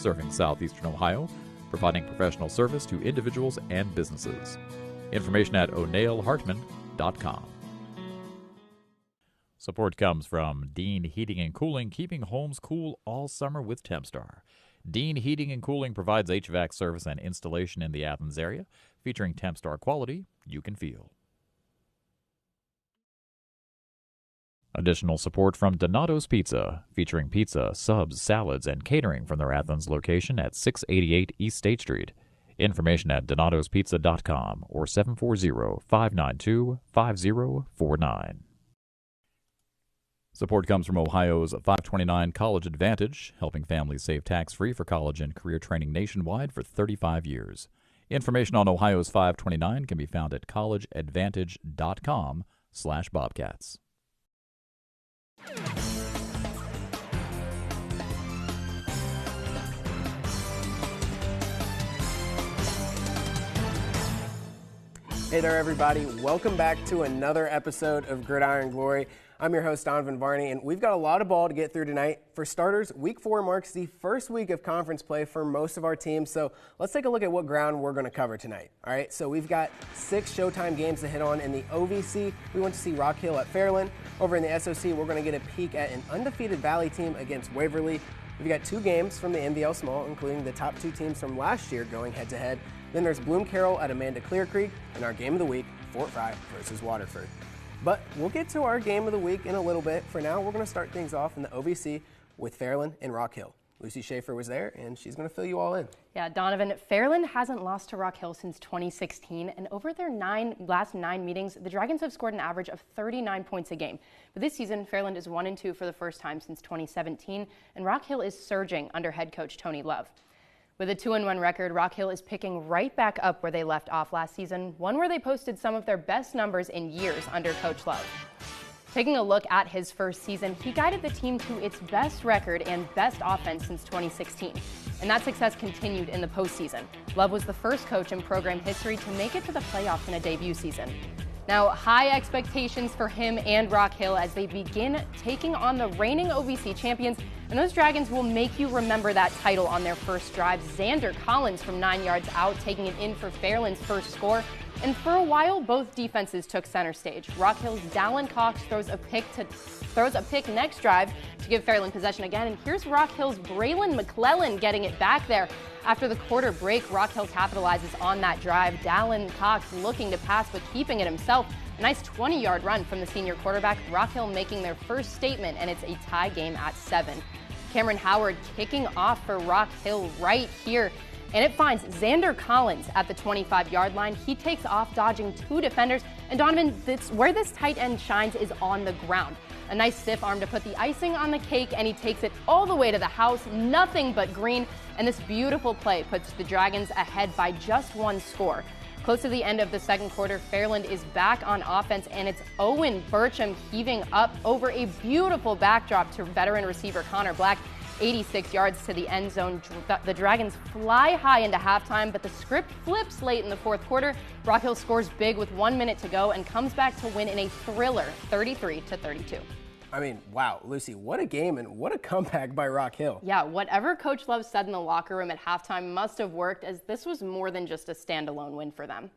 serving southeastern Ohio, providing professional service to individuals and businesses. Information at o'neillhartman.com. Support comes from Dean Heating and Cooling, keeping homes cool all summer with Tempstar. Dean Heating and Cooling provides HVAC service and installation in the Athens area, featuring Tempstar quality you can feel. Additional support from Donato's Pizza, featuring pizza, subs, salads, and catering from their Athens location at 688 East State Street. Information at donatospizza.com or 740-592-5049. Support comes from Ohio's 529 College Advantage, helping families save tax-free for college and career training nationwide for 35 years. Information on Ohio's 529 can be found at collegeadvantage.com/Bobcats. Hey there, everybody. Welcome back to another episode of Gridiron Glory. I'm your host, Donovan Varney, and we've got a lot of ball to get through tonight. For starters, Week 4 marks the first week of conference play for most of our teams, so let's take a look at what ground we're going to cover tonight. All right, so we've got 6 Showtime games to hit on in the OVC. We went to see Rock Hill at Fairland. Over in the SOC, we're going to get a peek at an undefeated Valley team against Waverly. We've got 2 games from the NVL Small, including the top 2 teams from last year going head-to-head. Then there's Bloom Carroll at Amanda Clear Creek, and our game of the week, Fort Fry versus Waterford. But we'll get to our game of the week in a little bit. For now, we're going to start things off in the OVC with Fairland and Rock Hill. Lucy Schaefer was there, and she's going to fill you all in. Yeah, Donovan, Fairland hasn't lost to Rock Hill since 2016, and over their last 9 meetings, the Dragons have scored an average of 39 points a game. But this season, Fairland is 1-2 for the first time since 2017, and Rock Hill is surging under head coach Tony Love. With a 2-1 record, Rock Hill is picking right back up where they left off last season, one where they posted some of their best numbers in years under Coach Love. Taking a look at his first season, he guided the team to its best record and best offense since 2016. And that success continued in the postseason. Love was the first coach in program history to make it to the playoffs in a debut season. Now, high expectations for him and Rock Hill as they begin taking on the reigning OVC champions, and those Dragons will make you remember that title on their first drive. Xander Collins from 9 yards out, taking it in for Fairland's first score. And for a while, both defenses took center stage. Rock Hill's Dallin Cox throws a pick next drive to give Fairland possession again. And here's Rock Hill's Braylon McClellan getting it back there. After the quarter break, Rock Hill capitalizes on that drive. Dallin Cox looking to pass, but keeping it himself. A nice 20-yard run from the senior quarterback. Rock Hill making their first statement, and it's a tie game at 7. Cameron Howard kicking off for Rock Hill right here. And it finds Xander Collins at the 25-yard line. He takes off, dodging 2 defenders. And Donovan, where this tight end shines is on the ground. A nice stiff arm to put the icing on the cake, and he takes it all the way to the house. Nothing but green. And this beautiful play puts the Dragons ahead by just 1 score. Close to the end of the second quarter, Fairland is back on offense, and it's Owen Burcham heaving up over a beautiful backdrop to veteran receiver Connor Black. 86 yards to the end zone. The Dragons fly high into halftime, but the script flips late in the fourth quarter. Rock Hill scores big with 1 minute to go and comes back to win in a thriller, 33-32. I mean, wow, Lucy, what a game and what a comeback by Rock Hill. Yeah, whatever Coach Love said in the locker room at halftime must have worked, as this was more than just a standalone win for them.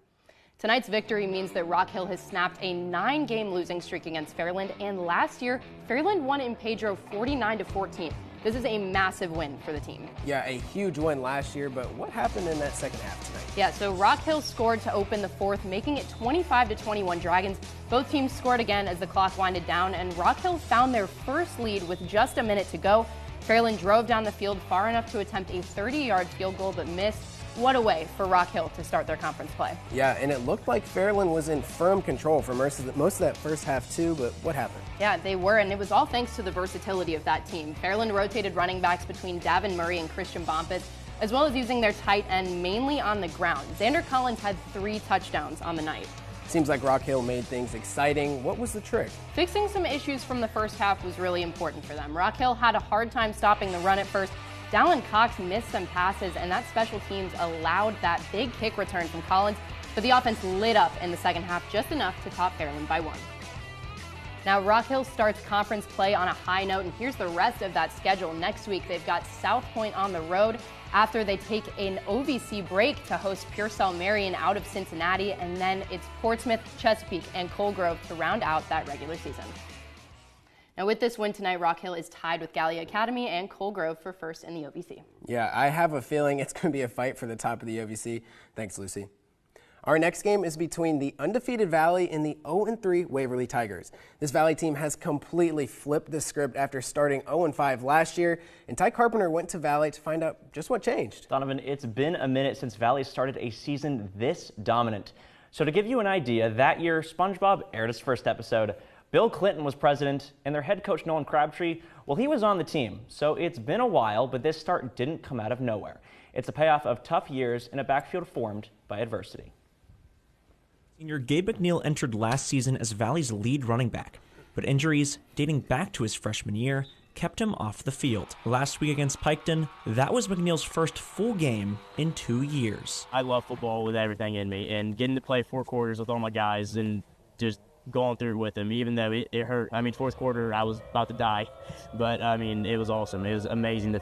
Tonight's victory means that Rock Hill has snapped a 9-game losing streak against Fairland, and last year, Fairland won in Pedro 49-14. This is a massive win for the team. Yeah, a huge win last year, but what happened in that second half tonight? Yeah, so Rock Hill scored to open the fourth, making it 25-21 Dragons. Both teams scored again as the clock winded down, and Rock Hill found their first lead with just a minute to go. Fairland drove down the field far enough to attempt a 30-yard field goal, but missed. What a way for Rock Hill to start their conference play. Yeah, and it looked like Fairland was in firm control for most of that first half too, but what happened? Yeah, they were, and it was all thanks to the versatility of that team. Fairland rotated running backs between Davin Murray and Christian Bompis, as well as using their tight end mainly on the ground. Xander Collins had 3 touchdowns on the night. Seems like Rock Hill made things exciting. What was the trick? Fixing some issues from the first half was really important for them. Rock Hill had a hard time stopping the run at first. Dallin Cox missed some passes, and that special teams allowed that big kick return from Collins, but the offense lit up in the second half just enough to top Fairland by 1. Now, Rock Hill starts conference play on a high note, and here's the rest of that schedule. Next week, they've got South Point on the road after they take an OVC break to host Pearsall Marion out of Cincinnati, and then it's Portsmouth, Chesapeake, and Colgrove to round out that regular season. Now, with this win tonight, Rock Hill is tied with Gallia Academy and Colgrove for first in the OVC. Yeah, I have a feeling it's going to be a fight for the top of the OVC. Thanks, Lucy. Our next game is between the undefeated Valley and the 0-3 Waverly Tigers. This Valley team has completely flipped the script after starting 0-5 last year, and Ty Carpenter went to Valley to find out just what changed. Donovan, it's been a minute since Valley started a season this dominant. So to give you an idea, that year SpongeBob aired its first episode. Bill Clinton was president, and their head coach Nolan Crabtree, well, he was on the team. So it's been a while, but this start didn't come out of nowhere. It's a payoff of tough years in a backfield formed by adversity. Senior Gabe McNeil entered last season as Valley's lead running back, but injuries dating back to his freshman year kept him off the field. Last week against Piketon, that was McNeil's first full game in 2 years. I love football with everything in me, and getting to play 4 quarters with all my guys and just going through with them, even though it hurt. I mean, fourth quarter, I was about to die, but I mean, it was awesome. It was amazing to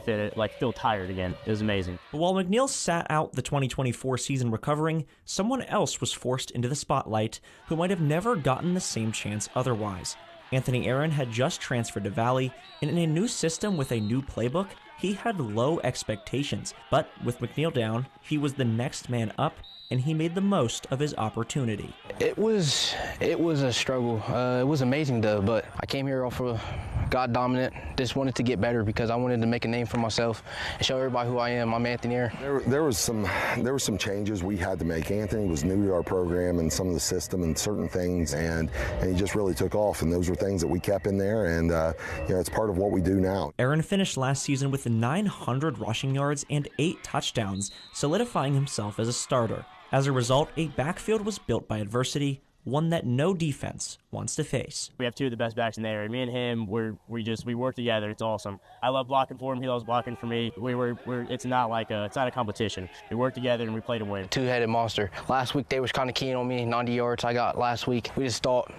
feel tired again. It was amazing. But while McNeil sat out the 2024 season recovering, someone else was forced into the spotlight who might have never gotten the same chance otherwise. Anthony Aaron had just transferred to Valley, and in a new system with a new playbook, he had low expectations. But with McNeil down, he was the next man up, and he made the most of his opportunity. It was a struggle. It was amazing though, but I came here off of God dominant. Just wanted to get better because I wanted to make a name for myself and show everybody who I am. I'm Anthony Aaron. There was some changes we had to make. Anthony was new to our program and some of the system and certain things, and he just really took off. And those were things that we kept in there, and it's part of what we do now. Aaron finished last season with 900 rushing yards and 8 touchdowns, solidifying himself as a starter. As a result, a backfield was built by adversity, one that no defense wants to face. We have 2 of the best backs in the area. Me and him, we work together. It's awesome. I love blocking for him. He loves blocking for me. It's not a competition. We work together and we play to win. 2-headed monster. Last week they was kind of keen on me. 90 yards I got last week. We just thought,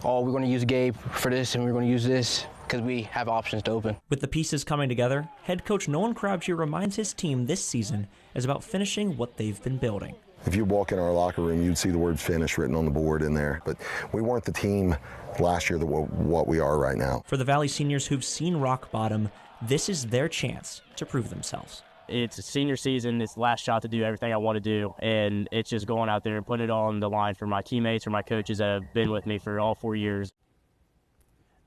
we're going to use Gabe for this and we're going to use this, because we have options to open. With the pieces coming together, head coach Nolan Crabtree reminds his team this season is about finishing what they've been building. If you walk in our locker room, you'd see the word finish written on the board in there. But we weren't the team last year that what we are right now. For the Valley seniors who've seen rock bottom, this is their chance to prove themselves. It's a senior season. It's the last shot to do everything I want to do, and it's just going out there and putting it all on the line for my teammates or my coaches that have been with me for all 4 years.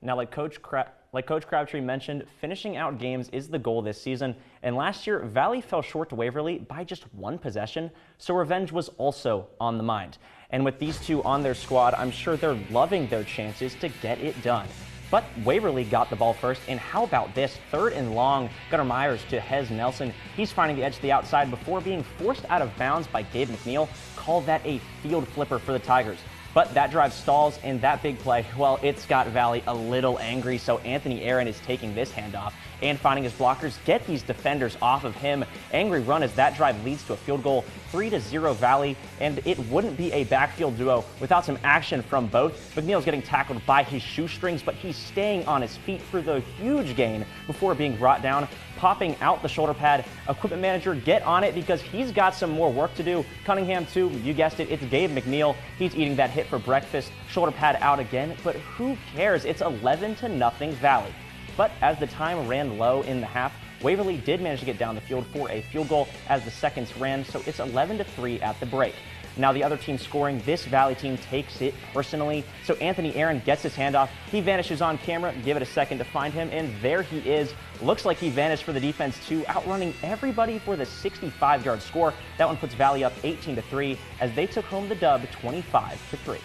Now, like Coach Crabtree mentioned, finishing out games is the goal this season, and last year Valley fell short to Waverly by just 1 possession, so revenge was also on the mind. And with these 2 on their squad, I'm sure they're loving their chances to get it done. But Waverly got the ball first, and how about this? 3rd and long, Gunnar Myers to Hez Nelson. He's finding the edge to the outside before being forced out of bounds by Gabe McNeil. Call that a field flipper for the Tigers. But that drive stalls, and that big play, well, it's got Valley a little angry, so Anthony Aaron is taking this handoff and finding his blockers, get these defenders off of him. Angry run as that drive leads to a field goal, 3-0 Valley, and it wouldn't be a backfield duo without some action from both. McNeil's getting tackled by his shoestrings, but he's staying on his feet for the huge gain before being brought down, popping out the shoulder pad. Equipment manager, get on it because he's got some more work to do. Cunningham too, you guessed it, it's Gabe McNeil. He's eating that hit for breakfast. Shoulder pad out again, but who cares? It's 11-0 Valley. But as the time ran low in the half, Waverly did manage to get down the field for a field goal as the seconds ran, so it's 11-3 at the break. Now the other team scoring, this Valley team takes it personally. So Anthony Aaron gets his handoff. He vanishes on camera. Give it a second to find him, and there he is. Looks like he vanished for the defense too, outrunning everybody for the 65-yard score. That one puts Valley up 18-3 as they took home the dub 25-3.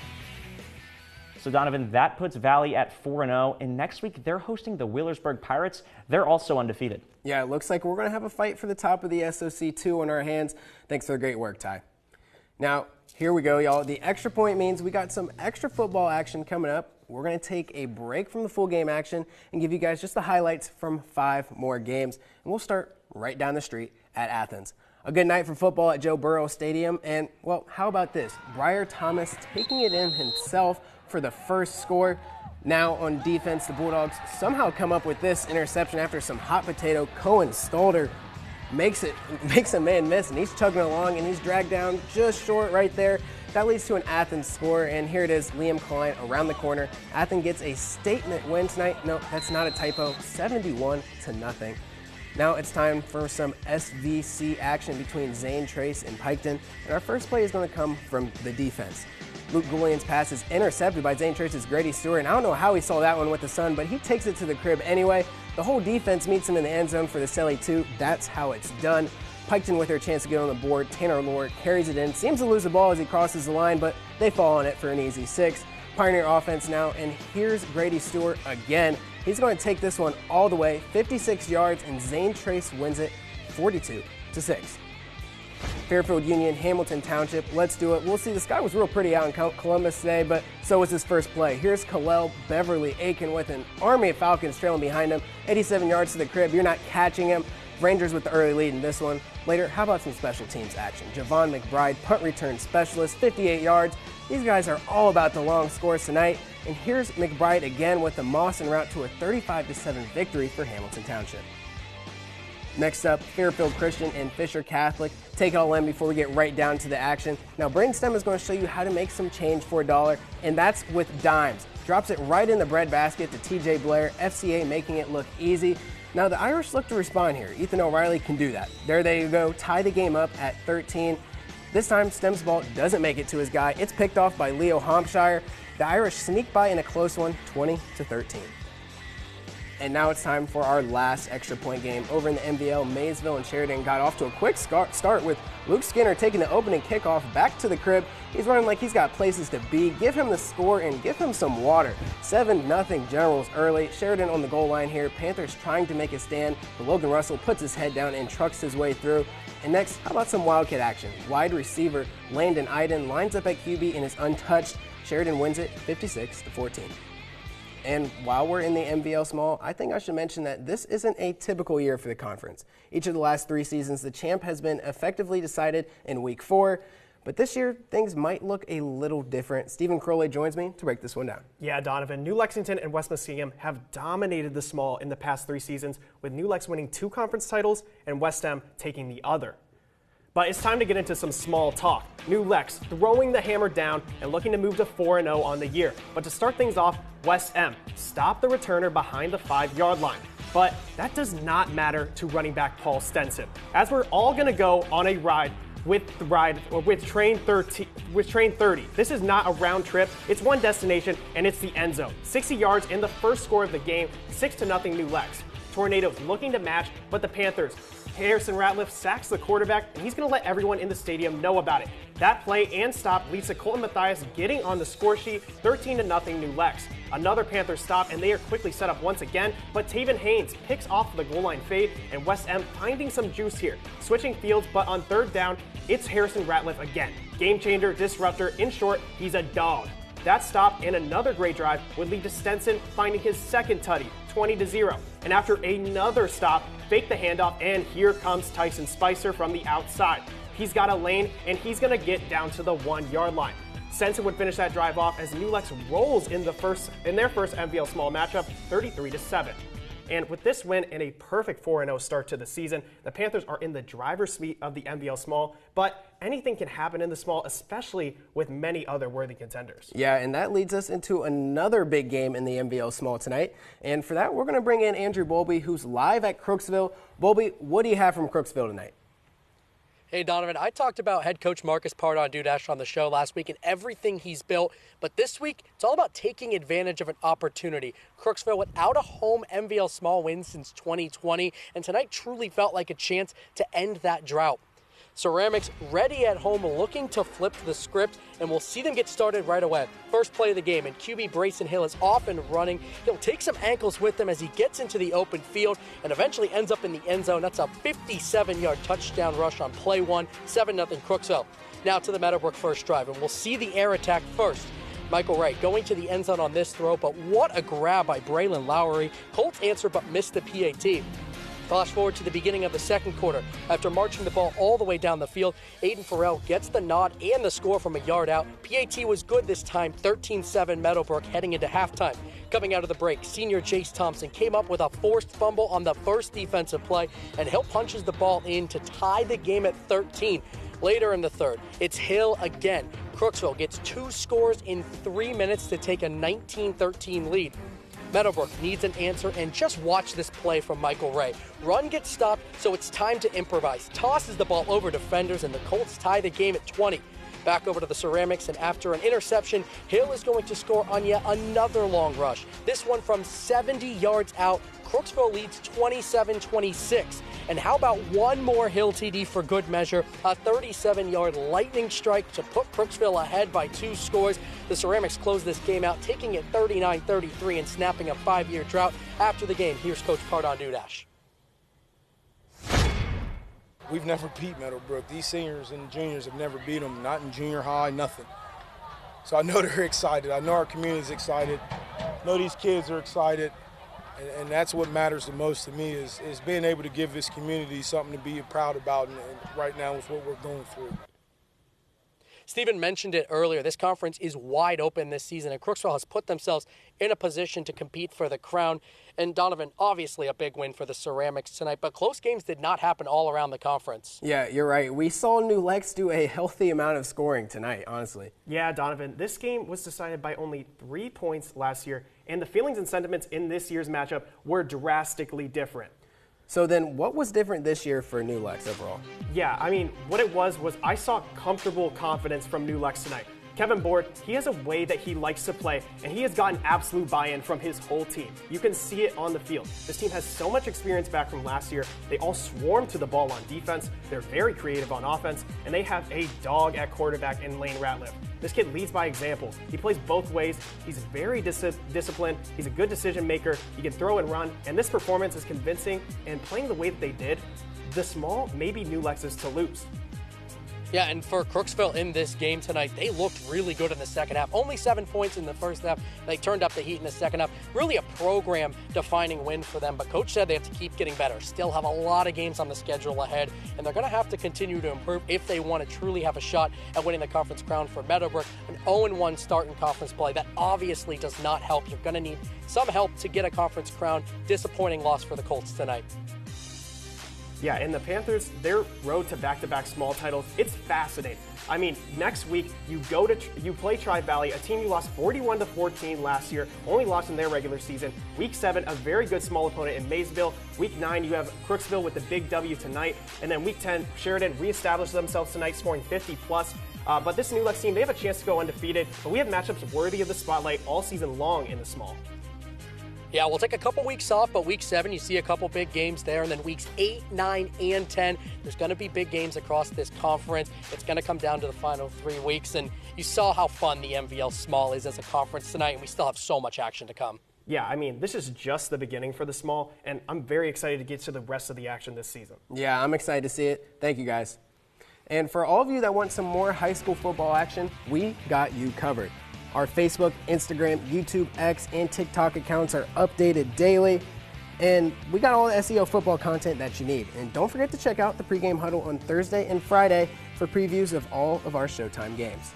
So Donovan, that puts Valley at 4-0, and next week they're hosting the Wheelersburg Pirates. They're also undefeated. Yeah, it looks like we're going to have a fight for the top of the SOC 2 on our hands. Thanks for the great work, Ty. Now, here we go, y'all. The extra point means we got some extra football action coming up. We're going to take a break from the full game action and give you guys just the highlights from 5 more games. And we'll start right down the street at Athens. A good night for football at Joe Burrow Stadium. And, well, how about this? Briar Thomas taking it in himself for the first score. Now on defense, the Bulldogs somehow come up with this interception after some hot potato. Cohen Stalder makes a man miss, and he's chugging along, and he's dragged down just short right there. That leads to an Athens score, and here it is, Liam Klein around the corner. Athens gets a statement win tonight. No, that's not a typo, 71-0. Now it's time for some SVC action between Zane Trace and Piketon, and our first play is going to come from the defense. Luke Goulian's pass is intercepted by Zane Trace's Grady Stewart, and I don't know how he saw that one with the sun, but he takes it to the crib anyway. The whole defense meets him in the end zone for the Selly 2. That's how it's done. Piketon with their chance to get on the board. Tanner Lohr carries it in, seems to lose the ball as he crosses the line, but they fall on it for an easy 6. Pioneer offense now, and here's Grady Stewart again. He's going to take this one all the way, 56 yards, and Zane Trace wins it 42-6. Fairfield Union, Hamilton Township, let's do it. We'll see, the sky was real pretty out in Columbus today, but so was his first play. Here's Kalel Beverly Aiken with an army of Falcons trailing behind him, 87 yards to the crib. You're not catching him. Rangers with the early lead in this one. Later, how about some special teams action? Javon McBride, punt return specialist, 58 yards. These guys are all about the long scores tonight. And here's McBride again with the Moss en route to a 35-7 victory for Hamilton Township. Next up, Fairfield Christian and Fisher Catholic. Take it all in before we get right down to the action. Now, Braden Stem is going to show you how to make some change for $1, and that's with dimes. Drops it right in the bread basket to TJ Blair, FCA making it look easy. Now, the Irish look to respond here. Ethan O'Reilly can do that. There they go, tie the game up at 13. This time, Stem's ball doesn't make it to his guy. It's picked off by Leo Hampshire. The Irish sneak by in a close one, 20-13. And now it's time for our last extra point game. Over in the MVL, Maysville and Sheridan got off to a quick start with Luke Skinner taking the opening kickoff back to the crib. He's running like he's got places to be. Give him the score and give him some water. 7-0 Generals early. Sheridan on the goal line here. Panthers trying to make a stand, but Logan Russell puts his head down and trucks his way through. And next, how about some Wildcat action? Wide receiver Landon Iden lines up at QB and is untouched. Sheridan wins it 56-14. And while we're in the MVL Small, I think I should mention that this isn't a typical year for the conference. Each of the last 3 seasons, the champ has been effectively decided in week 4. But this year, things might look a little different. Stephen Crowley joins me to break this one down. Yeah, Donovan. New Lexington and West Muskingum have dominated the Small in the past 3 seasons, with New Lex winning 2 conference titles and West M taking the other. But it's time to get into some small talk. New Lex throwing the hammer down and looking to move to 4-0 on the year. But to start things off, West M stopped the returner behind the 5-yard line. But that does not matter to running back Paul Stenson, as we're all going to go on a ride with train 30. This is not a round trip. It's one destination, and it's the end zone. 60 yards in the first score of the game, 6-0 New Lex. Tornadoes looking to match, but the Panthers. Harrison Ratliff sacks the quarterback, and he's going to let everyone in the stadium know about it. That play and stop leads to Colton Mathias getting on the score sheet, 13-0 New Lex. Another Panther stop, and they are quickly set up once again, but Taven Haynes picks off the goal line fade, and West M finding some juice here. Switching fields, but on 3rd down, it's Harrison Ratliff again. Game changer, disruptor, in short, he's a dog. That stop and another great drive would lead to Stenson finding his second tutty, 20-0. And after another stop, fake the handoff, and here comes Tyson Spicer from the outside. He's got a lane, and he's going to get down to the 1-yard line. Stenson would finish that drive off as New Lex rolls in their first MVL Small matchup, 33-7. And with this win and a perfect 4-0 start to the season, the Panthers are in the driver's seat of the MVL Small, but anything can happen in the Small, especially with many other worthy contenders. Yeah, and that leads us into another big game in the MVL Small tonight. And for that, we're going to bring in Andrew Bowlby, who's live at Crooksville. Bowlby, what do you have from Crooksville tonight? Hey, Donovan, I talked about head coach Marcus Pardon Dudash on the show last week and everything he's built. But this week, it's all about taking advantage of an opportunity. Crooksville without a home MVL Small win since 2020, and tonight truly felt like a chance to end that drought. Ceramics ready at home, looking to flip the script, and we'll see them get started right away. First play of the game, and QB Brayson Hill is off and running. He'll take some ankles with him as he gets into the open field and eventually ends up in the end zone. That's a 57-yard touchdown rush on play 1, 7-0 Crooksville. Now to the Meadowbrook first drive, and we'll see the air attack first. Michael Wright going to the end zone on this throw, but what a grab by Braylon Lowry. Colts answer but missed the PAT. Flash forward to the beginning of the second quarter. After marching the ball all the way down the field, Aiden Farrell gets the nod and the score from a yard out. PAT was good this time, 13-7 Meadowbrook heading into halftime. Coming out of the break, senior Jace Thompson came up with a forced fumble on the first defensive play, and Hill punches the ball in to tie the game at 13. Later in the third, it's Hill again. Crooksville gets 2 scores in 3 minutes to take a 19-13 lead. Meadowbrook needs an answer, and just watch this play from Michael Ray. Run gets stopped, so it's time to improvise. Tosses the ball over defenders, and the Colts tie the game at 20. Back over to the Ceramics, and after an interception, Hill is going to score on yet another long rush. This one from 70 yards out. Crooksville leads 27-26. And how about one more Hill TD for good measure? A 37-yard lightning strike to put Crooksville ahead by 2 scores. The Ceramics close this game out, taking it 39-33 and snapping a 5-year drought. After the game, here's Coach Pardon Dudash. We've never beat Meadowbrook. These seniors and juniors have never beat them, not in junior high, nothing. So I know they're excited. I know our community's excited. I know these kids are excited. And that's what matters the most to me is being able to give this community something to be proud about, and right now is what we're going through. Stephen mentioned it earlier. This conference is wide open this season, and Crooksville has put themselves in a position to compete for the crown. And Donovan, obviously a big win for the Ceramics tonight, but close games did not happen all around the conference. Yeah, you're right. We saw New Lex do a healthy amount of scoring tonight, honestly. Yeah, Donovan, this game was decided by only 3 points last year, and the feelings and sentiments in this year's matchup were drastically different. So then what was different this year for New Lex overall? Yeah, I mean, what it was I saw comfortable confidence from New Lex tonight. Kevin Board, he has a way that he likes to play, and he has gotten absolute buy-in from his whole team. You can see it on the field. This team has so much experience back from last year. They all swarm to the ball on defense. They're very creative on offense, and they have a dog at quarterback in Lane Ratliff. This kid leads by example. He plays both ways. He's very disciplined. He's a good decision maker. He can throw and run, and this performance is convincing, and playing the way that they did, the small maybe New Lex is to lose. Yeah, and for Crooksville in this game tonight, they looked really good in the second half. Only 7 points in the first half. They turned up the heat in the second half. Really a program-defining win for them, but Coach said they have to keep getting better. Still have a lot of games on the schedule ahead, and they're going to have to continue to improve if they want to truly have a shot at winning the conference crown for Meadowbrook. An 0-1 start in conference play, that obviously does not help. You're going to need some help to get a conference crown. Disappointing loss for the Colts tonight. Yeah, and the Panthers, their road to back-to-back small titles, it's fascinating. I mean, next week you play Tri-Valley, a team you lost 41-14 last year, only lost in their regular season. Week 7, a very good small opponent in Maysville. Week 9, you have Crooksville with the big W tonight, and then Week 10, Sheridan reestablished themselves tonight, scoring 50+. But this New Lex team, they have a chance to go undefeated, but we have matchups worthy of the spotlight all season long in the small. Yeah, we'll take a couple weeks off, but Week 7, you see a couple big games there, and then Weeks 8, 9, and 10, there's going to be big games across this conference. It's going to come down to the final 3 weeks, and you saw how fun the MVL Small is as a conference tonight, and we still have so much action to come. Yeah, I mean, this is just the beginning for the small, and I'm very excited to get to the rest of the action this season. Yeah, I'm excited to see it. Thank you, guys. And for all of you that want some more high school football action, we got you covered. Our Facebook, Instagram, YouTube, X, and TikTok accounts are updated daily. And we got all the SEO football content that you need. And don't forget to check out the pregame huddle on Thursday and Friday for previews of all of our Showtime games.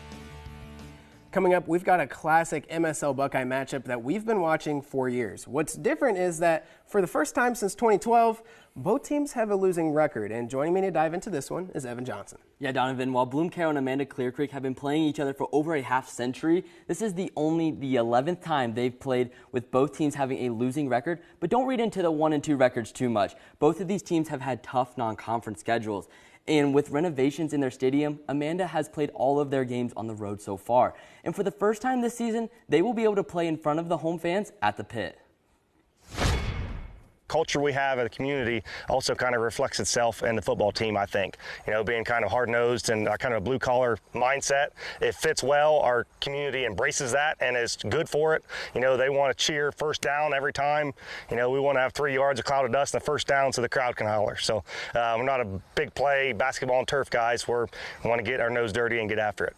Coming up, we've got a classic MSL Buckeye matchup that we've been watching for years. What's different is that for the first time since 2012, both teams have a losing record. And joining me to dive into this one is Evan Johnson. Yeah, Donovan, while Bloom Carroll and Amanda Clear Creek have been playing each other for over a half century, this is the 11th time they've played with both teams having a losing record. But don't read into the 1-2 records too much. Both of these teams have had tough non-conference schedules. And with renovations in their stadium, Amanda has played all of their games on the road so far. And for the first time this season, they will be able to play in front of the home fans at the Pit. Culture we have as a community also kind of reflects itself in the football team, I think. You know, being kind of hard-nosed and kind of a blue-collar mindset, it fits well. Our community embraces that and is good for it. You know, they want to cheer first down every time. You know, we want to have 3 yards of cloud of dust in the first down so the crowd can holler. So we're not a big play basketball and turf guys. We want to get our nose dirty and get after it.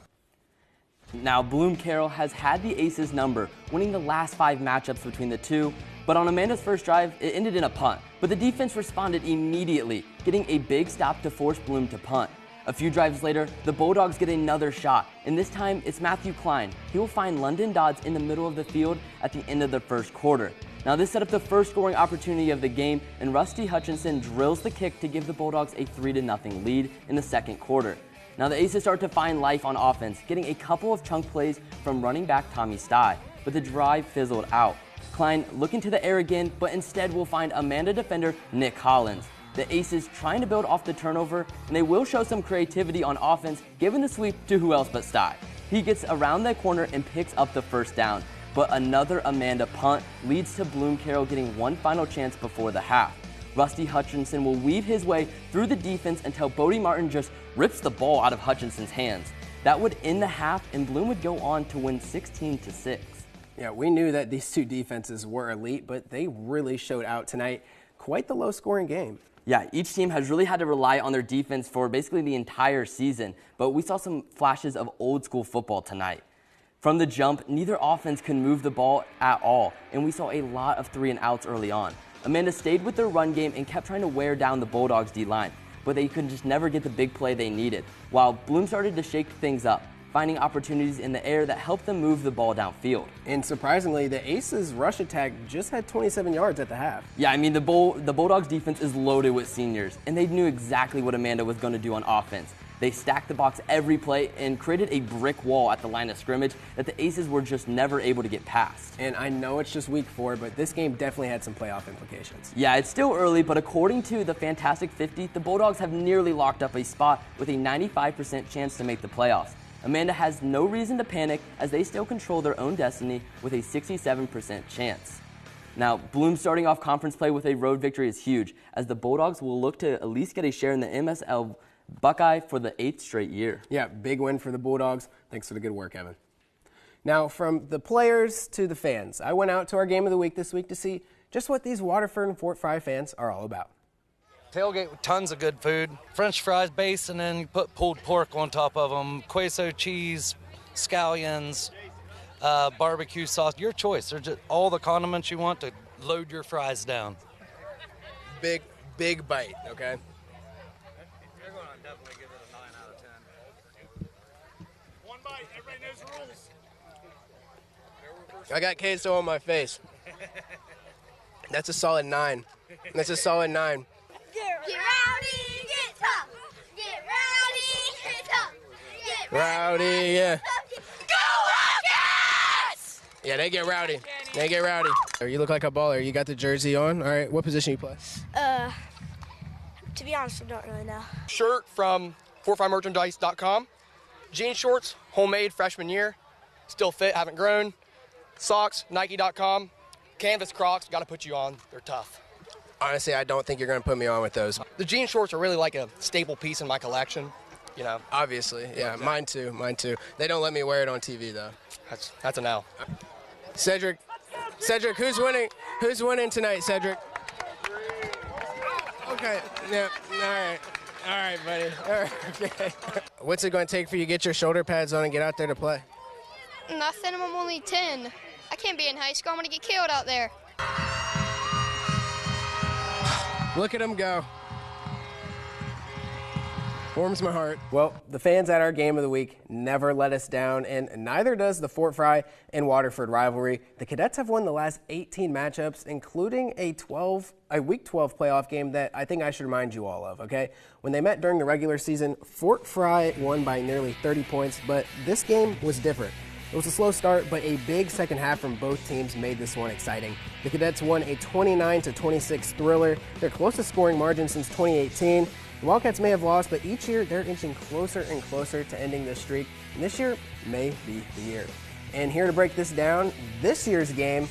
Now, Bloom Carroll has had the Aces number, winning the last 5 matchups between the two. But on Amanda's first drive, it ended in a punt. But the defense responded immediately, getting a big stop to force Bloom to punt. A few drives later, the Bulldogs get another shot, and this time it's Matthew Klein. He will find London Dodds in the middle of the field at the end of the first quarter. Now this set up the first scoring opportunity of the game, and Rusty Hutchinson drills the kick to give the Bulldogs a 3-0 lead in the second quarter. Now the Aces start to find life on offense, getting a couple of chunk plays from running back Tommy Stye, but the drive fizzled out. Klein looking to the air again, but instead will find Amanda defender Nick Collins. The Aces trying to build off the turnover, and they will show some creativity on offense, giving the sweep to who else but Stye. He gets around that corner and picks up the first down, but another Amanda punt leads to Bloom Carroll getting one final chance before the half. Rusty Hutchinson will weave his way through the defense until Bodie Martin just rips the ball out of Hutchinson's hands. That would end the half, and Bloom would go on to win 16-6. Yeah, we knew that these two defenses were elite, but they really showed out tonight. Quite the low-scoring game. Yeah, each team has really had to rely on their defense for basically the entire season, but we saw some flashes of old-school football tonight. From the jump, neither offense could move the ball at all, and we saw a lot of 3-and-outs early on. Amanda stayed with their run game and kept trying to wear down the Bulldogs' D-line, but they could just never get the big play they needed, while Bloom started to shake things up, finding opportunities in the air that helped them move the ball downfield. And surprisingly, the Aces' rush attack just had 27 yards at the half. Yeah, I mean, the Bulldogs' defense is loaded with seniors, and they knew exactly what Amanda was going to do on offense. They stacked the box every play and created a brick wall at the line of scrimmage that the Aces were just never able to get past. And I know it's just week 4, but this game definitely had some playoff implications. Yeah, it's still early, but according to the Fantastic 50, the Bulldogs have nearly locked up a spot with a 95% chance to make the playoffs. Amanda has no reason to panic as they still control their own destiny with a 67% chance. Now, Bloom starting off conference play with a road victory is huge, as the Bulldogs will look to at least get a share in the MSL Buckeye for the 8th straight year. Yeah, big win for the Bulldogs. Thanks for the good work, Evan. Now, from the players to the fans, I went out to our game of the week this week to see just what these Waterford and Fort Fry fans are all about. Tailgate with tons of good food. French fries base, and then you put pulled pork on top of them, queso cheese, scallions, barbecue sauce. Your choice. There's just all the condiments you want to load your fries down. Big bite, okay? You're going to definitely give it a 9 out of 10. One bite. Everybody knows the rules. I got queso on my face. That's a solid 9. That's a solid 9. Get rowdy, get tough. Get rowdy, get tough. Get Rowdy, yeah. Go Rockets! Yeah, they get rowdy. They get rowdy. You look like a baller. You got the jersey on. All right, what position you play? To be honest, I don't really know. Shirt from FortFryMerchandise.com. Jean shorts, homemade freshman year. Still fit, haven't grown. Socks, Nike.com. Canvas Crocs, got to put you on. They're tough. Honestly, I don't think you're going to put me on with those. The jean shorts are really like a staple piece in my collection, you know. Obviously, yeah, exactly. Mine too. They don't let me wear it on TV though. That's a no. Cedric, who's winning? Who's winning tonight, Cedric? Okay, yeah, all right, buddy. All right, okay. What's it going to take for you to get your shoulder pads on and get out there to play? Nothing, I'm only 10. I can't be in high school, I'm going to get killed out there. Look at him go. Warms my heart. Well, the fans at our game of the week never let us down, and neither does the Fort Fry and Waterford rivalry. The Cadets have won the last 18 matchups, including a Week 12 playoff game that I think I should remind you all of, okay? When they met during the regular season, Fort Fry won by nearly 30 points, but this game was different. It was a slow start, but a big second half from both teams made this one exciting. The Cadets won a 29-26 thriller, their closest scoring margin since 2018. The Wildcats may have lost, but each year they're inching closer and closer to ending this streak, and this year may be the year. And here to break this down, this year's game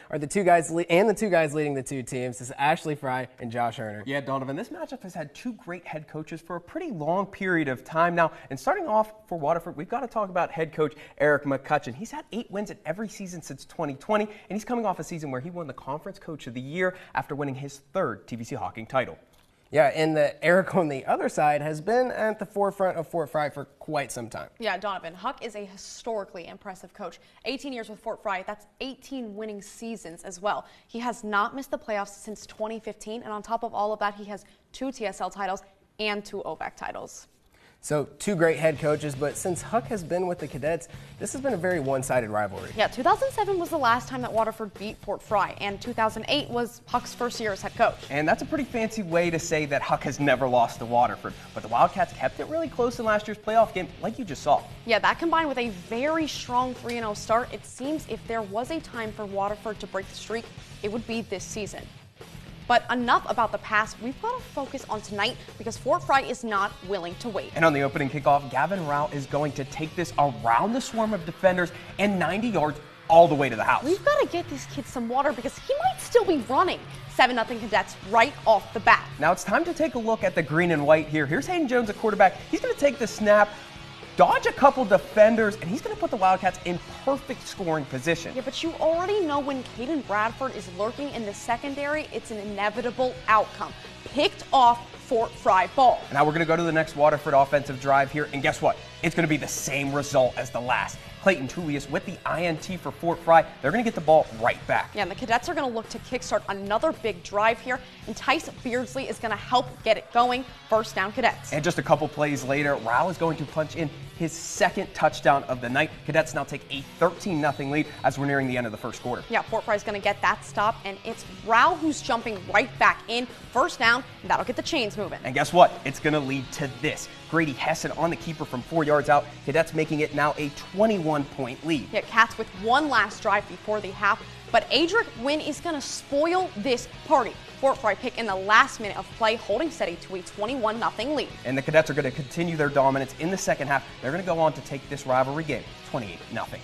are the two guys leading the two teams. This is Ashley Fry and Josh Herner. Yeah, Donovan, this matchup has had two great head coaches for a pretty long period of time now. And starting off for Waterford, we've got to talk about head coach Eric McCutcheon. He's had 8 wins in every season since 2020, and he's coming off a season where he won the Conference Coach of the Year after winning his 3rd TVC Hawking title. Yeah, and Eric on the other side has been at the forefront of Fort Fry for quite some time. Yeah, Donovan, Huck is a historically impressive coach. 18 years with Fort Fry, that's 18 winning seasons as well. He has not missed the playoffs since 2015, and on top of all of that, he has 2 TSL titles and 2 OVAC titles. So 2 great head coaches, but since Huck has been with the Cadets, this has been a very one-sided rivalry. Yeah, 2007 was the last time that Waterford beat Fort Fry, and 2008 was Huck's first year as head coach. And that's a pretty fancy way to say that Huck has never lost to Waterford. But the Wildcats kept it really close in last year's playoff game, like you just saw. Yeah, that combined with a very strong 3-0 start, it seems if there was a time for Waterford to break the streak, it would be this season. But enough about the past. We've got to focus on tonight because Fort Fry is not willing to wait. And on the opening kickoff, Gavin Rao is going to take this around the swarm of defenders and 90 yards all the way to the house. We've got to get these kids some water because he might still be running. 7-0 Cadets right off the bat. Now it's time to take a look at the green and white here. Here's Hayden Jones at quarterback. He's going to take the snap, dodge a couple defenders, and he's going to put the Wildcats in perfect scoring position. Yeah, but you already know when Caden Bradford is lurking in the secondary, it's an inevitable outcome. Picked off Fort Fry ball. Now we're going to go to the next Waterford offensive drive here, and guess what? It's going to be the same result as the last. Clayton Tullius with the INT for Fort Fry. They're going to get the ball right back. Yeah, and the Cadets are going to look to kickstart another big drive here, and Tice Beardsley is going to help get it going. First down, Cadets. And just a couple plays later, Rao is going to punch in his second touchdown of the night. Cadets now take a 13-0 lead as we're nearing the end of the first quarter. Yeah, Fort Fry is going to get that stop, and it's Rao who's jumping right back in. First down, and that'll get the chains moving. And guess what? It's going to lead to this. Grady Hessen on the keeper from 4 yards out. Cadets making it now a 21-point lead. Yeah, Cats with one last drive before the half, but Adric Wynn is going to spoil this party. Fort Fry pick in the last minute of play, holding steady to a 21-0 lead. And the Cadets are going to continue their dominance in the second half. They're going to go on to take this rivalry game 28-0.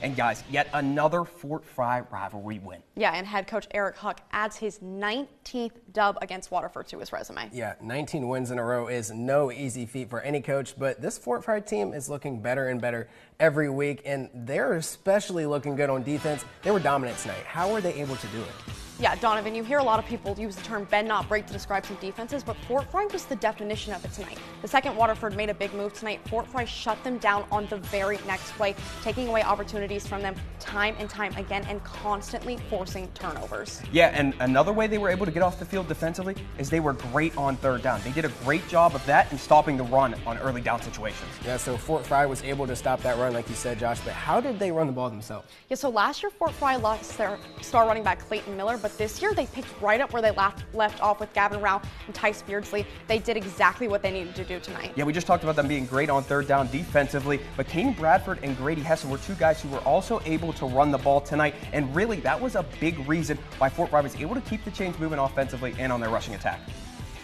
And guys, yet another Fort Fry rivalry win. Yeah, and head coach Eric Huck adds his 19th dub against Waterford to his resume. Yeah, 19 wins in a row is no easy feat for any coach, but this Fort Fry team is looking better and better every week, and they're especially looking good on defense. They were dominant tonight. How were they able to do it? Yeah, Donovan, you hear a lot of people use the term bend not break to describe some defenses, but Fort Fry was the definition of it tonight. The second Waterford made a big move tonight, Fort Fry shut them down on the very next play, taking away opportunities from them time and time again and constantly forcing turnovers. Yeah, and another way they were able to get off the field defensively is they were great on third down. They did a great job of that and stopping the run on early down situations. Yeah, so Fort Fry was able to stop that run like you said, Josh, but how did they run the ball themselves? Yeah, so last year Fort Fry lost their star running back Clayton Miller, but this year they picked right up where they left off with Gavin Rao and Tice Beardsley. They did exactly what they needed to do tonight. Yeah, we just talked about them being great on third down defensively, but Caden Bradford and Grady Hessen were 2 guys who were also able to run the ball tonight, and really that was a big reason why Fort Fry was able to keep the chains moving offensively and on their rushing attack.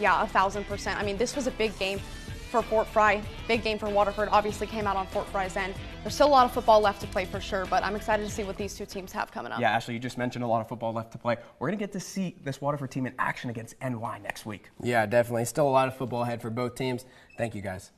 Yeah, 1,000%. I mean, this was a big game for Fort Fry. Big game for Waterford. Obviously came out on Fort Fry's end. There's still a lot of football left to play for sure, but I'm excited to see what these 2 teams have coming up. Yeah, Ashley, you just mentioned a lot of football left to play. We're going to get to see this Waterford team in action against NY next week. Yeah, definitely. Still a lot of football ahead for both teams. Thank you, guys.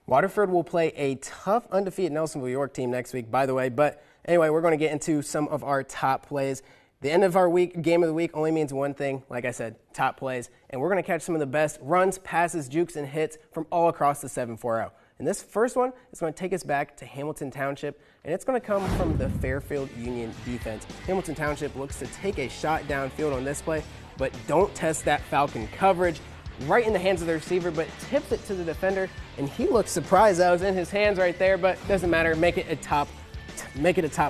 Waterford will play a tough undefeated Nelsonville York team next week, by the way. But anyway, we're going to get into some of our top plays. The end of our game of the week only means one thing, like I said, top plays. And we're going to catch some of the best runs, passes, jukes, and hits from all across the 7-4-0. And this first one is going to take us back to Hamilton Township, and it's going to come from the Fairfield Union defense. Hamilton Township looks to take a shot downfield on this play, but don't test that Falcon coverage. Right in the hands of the receiver, but tips it to the defender, and he looks surprised that was in his hands right there, but doesn't matter. Make it a top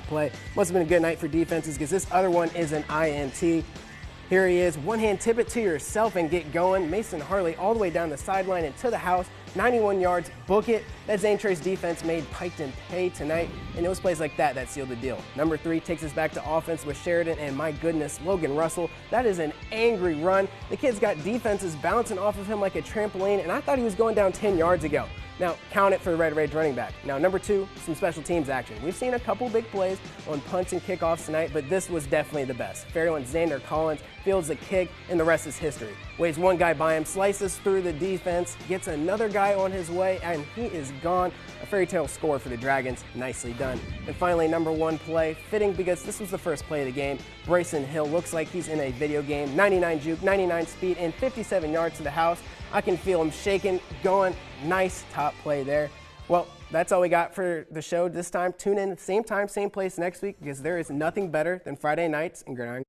play. Must have been a good night for defenses because this other one is an INT. Here he is, one hand tip it to yourself and get going. Mason Harley all the way down the sideline and to the house, 91 yards, book it. That Zane Trace defense made Piketon pay tonight, and it was plays like that sealed the deal. Number 3 takes us back to offense with Sheridan, and my goodness, Logan Russell. That is an angry run. The kid's got defenses bouncing off of him like a trampoline, and I thought he was going down 10 yards ago. Now, count it for the Red Rage running back. Now, number 2, some special teams action. We've seen a couple big plays on punts and kickoffs tonight, but this was definitely the best. Fairland's Xander Collins fields the kick, and the rest is history. waves one guy by him, slices through the defense, gets another guy on his way, and he is gone. A fairy tale score for the Dragons. Nicely done. And finally, number 1 play, fitting because this was the first play of the game. Bryson Hill looks like he's in a video game. 99 juke, 99 speed, and 57 yards to the house. I can feel him shaking, going. Nice top play there. Well, that's all we got for the show this time. Tune in at the same time, same place next week, because there is nothing better than Friday nights in Gridiron.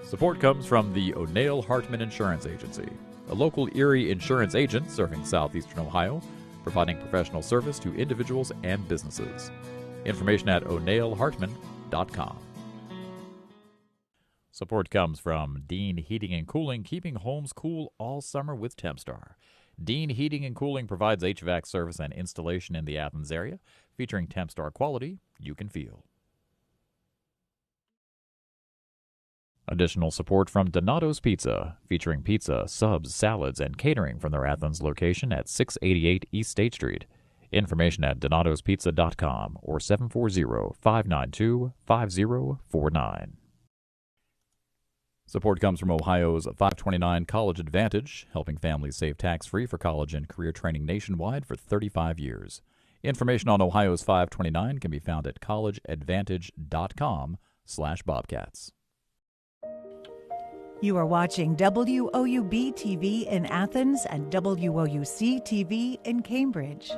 Support comes from the O'Neill Hartman Insurance Agency, a local Erie insurance agent serving southeastern Ohio, providing professional service to individuals and businesses. Information at o'neillhartman.com. Support comes from Dean Heating and Cooling, keeping homes cool all summer with Tempstar. Dean Heating and Cooling provides HVAC service and installation in the Athens area, featuring Tempstar quality you can feel. Additional support from Donato's Pizza, featuring pizza, subs, salads, and catering from their Athens location at 688 East State Street. Information at donatospizza.com or 740-592-5049. Support comes from Ohio's 529 College Advantage, helping families save tax-free for college and career training nationwide for 35 years. Information on Ohio's 529 can be found at collegeadvantage.com/Bobcats. You are watching WOUB TV in Athens and WOUC TV in Cambridge.